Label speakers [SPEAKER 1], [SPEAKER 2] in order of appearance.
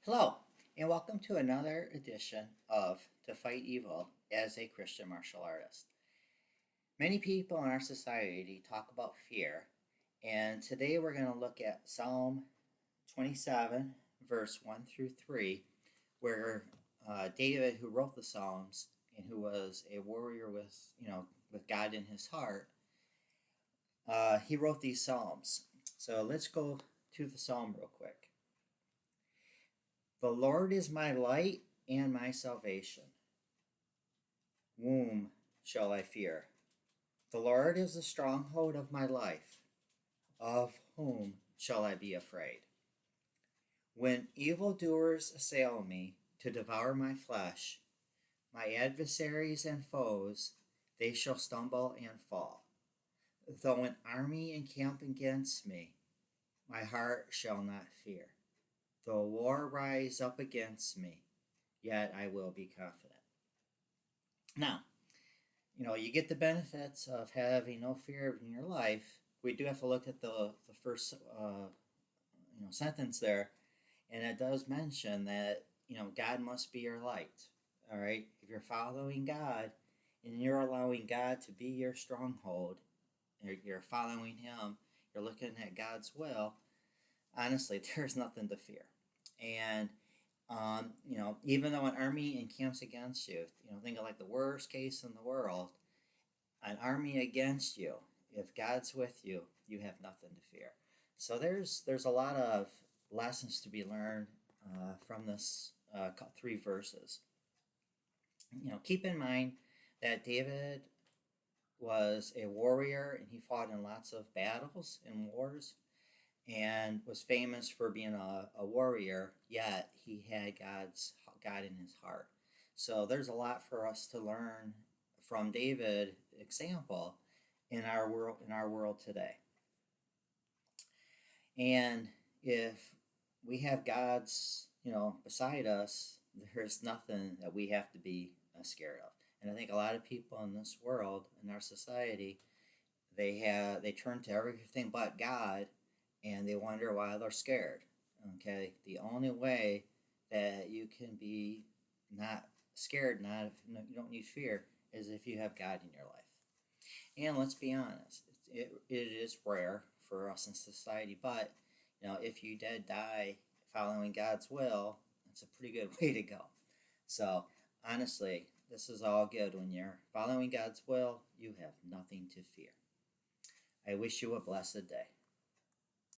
[SPEAKER 1] Hello, and welcome to another edition of To Fight Evil as a Christian Martial Artist. Many people in our society talk about fear, and today we're going to look at Psalm 27, verse 1 through 3, where David, who wrote the Psalms and who was a warrior with God in his heart, he wrote these Psalms. So let's go to the Psalm real quick. The Lord is my light and my salvation. Whom shall I fear? The Lord is the stronghold of my life. Of whom shall I be afraid? When evildoers assail me to devour my flesh, my adversaries and foes, they shall stumble and fall. Though an army encamp against me, my heart shall not fear. Though war rise up against me, yet I will be confident. Now, you get the benefits of having no fear in your life. We do have to look at the first sentence there, and it does mention that God must be your light. All right, if you're following God and you're allowing God to be your stronghold, you're following Him, you're looking at God's will. Honestly, there's nothing to fear. And even though an army encamps against you, think of like the worst case in the world, an army against you. If God's with you, you have nothing to fear. So there's a lot of lessons to be learned from this 3 verses. Keep in mind that David was a warrior and he fought in lots of battles and wars, and was famous for being a warrior, yet he had God in his heart. So there's a lot for us to learn from David's example in our world today. And if we have God's, beside us, there's nothing that we have to be scared of. And I think a lot of people in this world, in our society, they turn to everything but God, and they wonder why they're scared. Okay, the only way that you can be not scared, you don't need fear, is if you have God in your life. And let's be honest, it is rare for us in society, but if you did die following God's will, it's a pretty good way to go. So honestly, this is all good. When you're following God's will, you have nothing to fear. I wish you a blessed day.